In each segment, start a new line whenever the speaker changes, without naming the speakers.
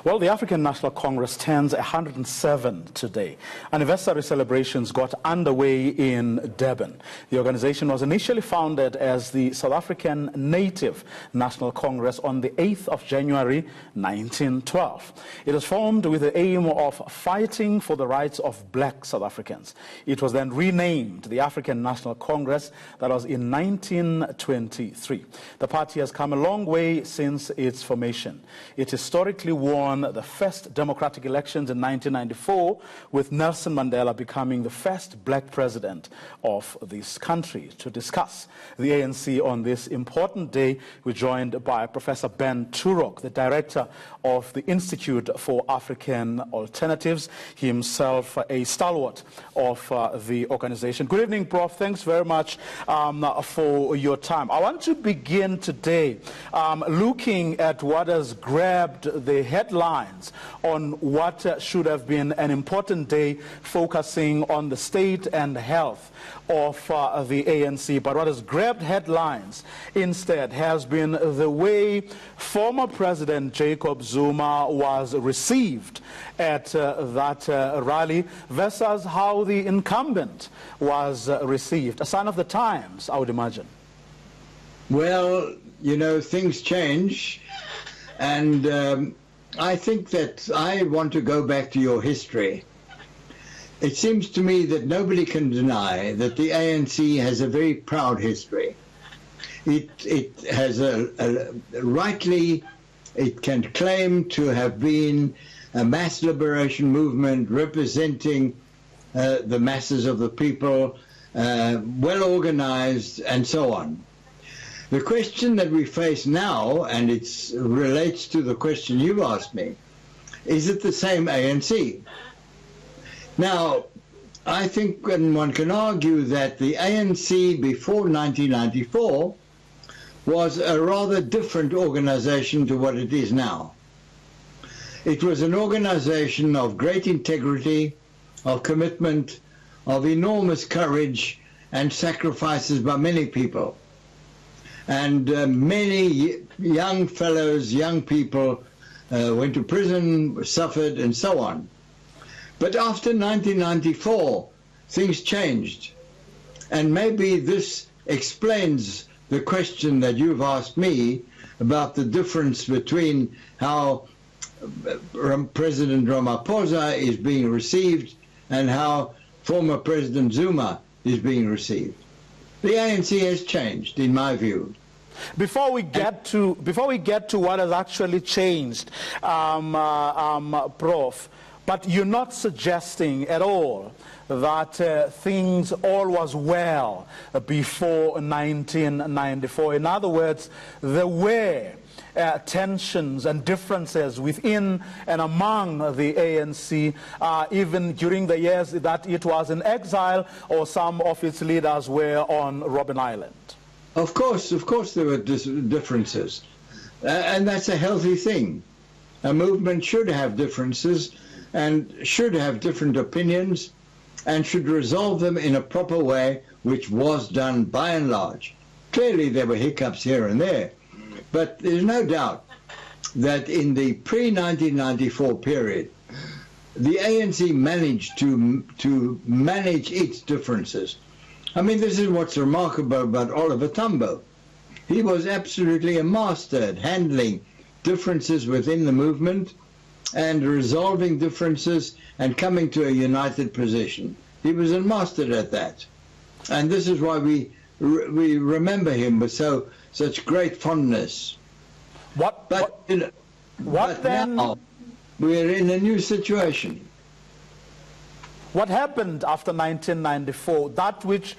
Well, the African National Congress turns 107 today. Anniversary celebrations got underway in Durban. The organization was initially founded as the South African Native National Congress on the 8th of January 1912. It was formed with the aim of fighting for the rights of black South Africans. It was then renamed the African National Congress. That was in 1923. The party has come a long way since its formation. It historically won the first democratic elections in 1994, with Nelson Mandela becoming the first black president of this country. To discuss the ANC on this important day, we're joined by Professor Ben Turok, the director of the Institute for African Alternatives, himself a stalwart of the organization. Good evening, Prof. Thanks very much for your time. I want to begin today looking at what has grabbed the headlines on what should have been an important day, focusing on the state and health of the ANC. But what has grabbed headlines instead has been the way former President Jacob Zuma was received at that rally versus how the incumbent was received. A sign of the times, I would imagine.
Well, you know, things change, and I think that I want to go back to your history. It seems to me that nobody can deny that the ANC has a very proud history. It has rightly, it can claim to have been a mass liberation movement representing the masses of the people, well organized and so on. The question that we face now, and it relates to the question you've asked me, is it the same ANC? Now, I think one can argue that the ANC before 1994 was a rather different organization to what it is now. It was an organization of great integrity, of commitment, of enormous courage and sacrifices by many people. And many young fellows, young people went to prison, suffered, and so on. But after 1994, things changed. And maybe this explains the question that you've asked me about the difference between how President Ramaphosa is being received and how former President Zuma is being received. The ANC has changed, in my view.
Before we get to what has actually changed, Prof, but you're not suggesting at all that things all was well before 1994. In other words, there were tensions and differences within and among the ANC, even during the years that it was in exile or some of its leaders were on Robben Island.
Of course there were differences, and that's a healthy thing. A movement should have differences and should have different opinions and should resolve them in a proper way, which was done by and large. Clearly there were hiccups here and there, but there's no doubt that in the pre-1994 period, the ANC managed to manage its differences. I mean, this is what's remarkable about Oliver Tambo. He was absolutely a master at handling differences within the movement and resolving differences and coming to a united position. He was a master at that. And this is why we remember him with such great fondness. But now we're in a new situation.
What happened after 1994, that which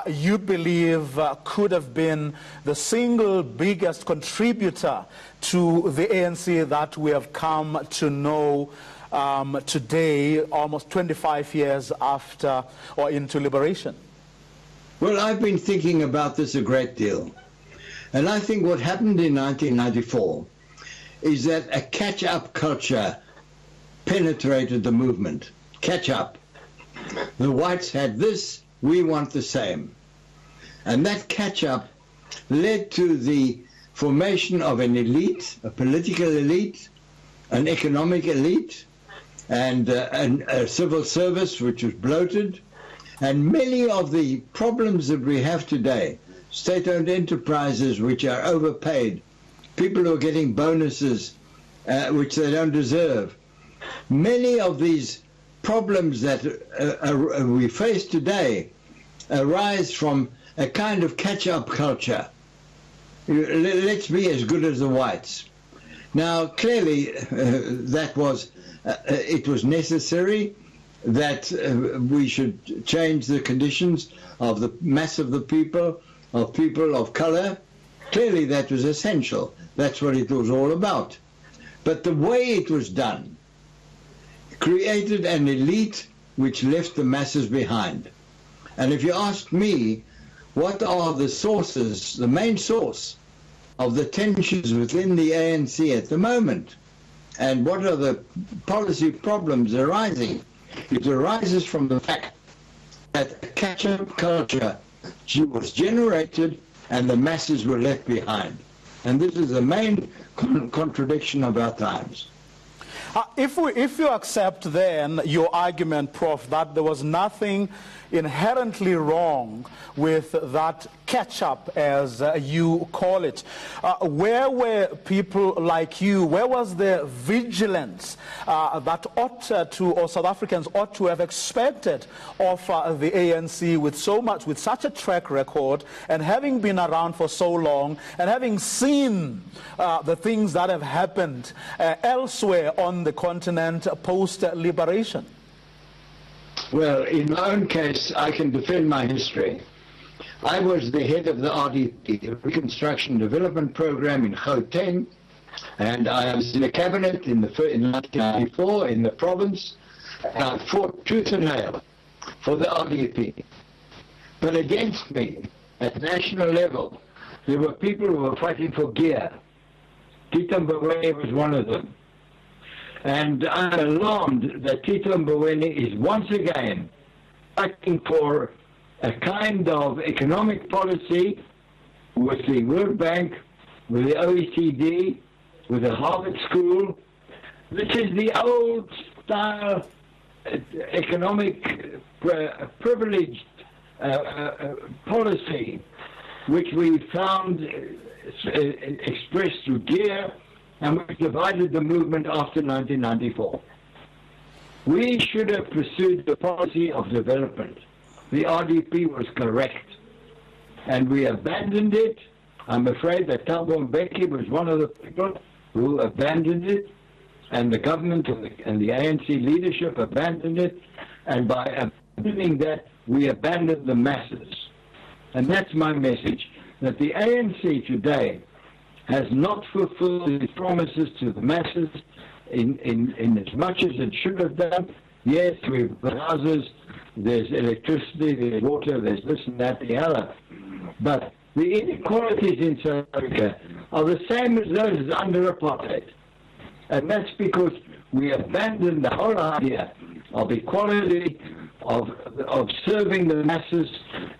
you believe could have been the single biggest contributor to the ANC that we have come to know today, almost 25 years after or into liberation?
Well, I've been thinking about this a great deal. And I think what happened in 1994 is that a catch-up culture penetrated the movement. Catch up. The whites had this, we want the same. And that catch up led to the formation of an elite, a political elite, an economic elite, and a civil service which was bloated, and many of the problems that we have today, state-owned enterprises which are overpaid, people who are getting bonuses which they don't deserve. Many of these problems that we face today arise from a kind of catch-up culture. Let's be as good as the whites. Now, clearly, it was necessary that we should change the conditions of the mass of the people of color. Clearly, that was essential. That's what it was all about. But the way it was done created an elite which left the masses behind. And if you ask me, what are the sources, the main source of the tensions within the ANC at the moment, and what are the policy problems arising? It arises from the fact that a catch-up culture was generated and the masses were left behind. And this is the main contradiction of our times.
If you accept then your argument, Prof, that there was nothing inherently wrong with that catch-up, as you call it, where were people like you, where was the vigilance that ought to, or South Africans ought to have expected of the ANC with such a track record, and having been around for so long, and having seen the things that have happened elsewhere on the continent post-liberation?
Well, in my own case, I can defend my history. I was the head of the RDP, the Reconstruction Development Program in Gauteng, and I was in the cabinet in 1994 in the province, and I fought tooth and nail for the RDP. But against me, at national level, there were people who were fighting for gear. Tito Mboweni was one of them. And I'm alarmed that Tito Mboweni is once again fighting for a kind of economic policy with the World Bank, with the OECD, with the Harvard School. This is the old style economic privileged policy which we found expressed through gear, and which divided the movement after 1994. We should have pursued the policy of development. The RDP was correct, and we abandoned it. I'm afraid that Thabo Mbeki was one of the people who abandoned it, and the government and the ANC leadership abandoned it, and by abandoning that, we abandoned the masses. And that's my message, that the ANC today has not fulfilled its promises to the masses in as much as it should have done. Yes, we've got houses, there's electricity, there's water, there's this and that, the other. But the inequalities in South Africa are the same as those under apartheid. And that's because we abandoned the whole idea of equality, of serving the masses,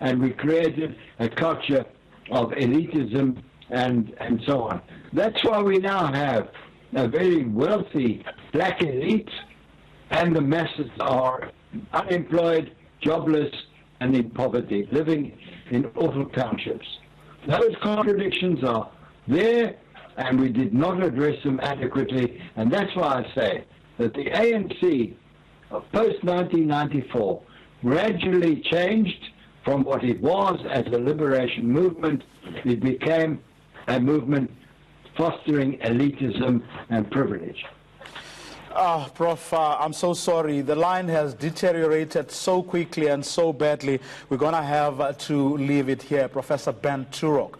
and we created a culture of elitism and so on. That's why we now have a very wealthy black elite, and the masses are unemployed, jobless, and in poverty, living in awful townships. Those contradictions are there, and we did not address them adequately, and that's why I say that the ANC post-1994 gradually changed from what it was as a liberation movement. It became a movement fostering elitism and privilege.
Prof, I'm so sorry. The line has deteriorated so quickly and so badly. We're going to have to leave it here. Professor Ben Turok.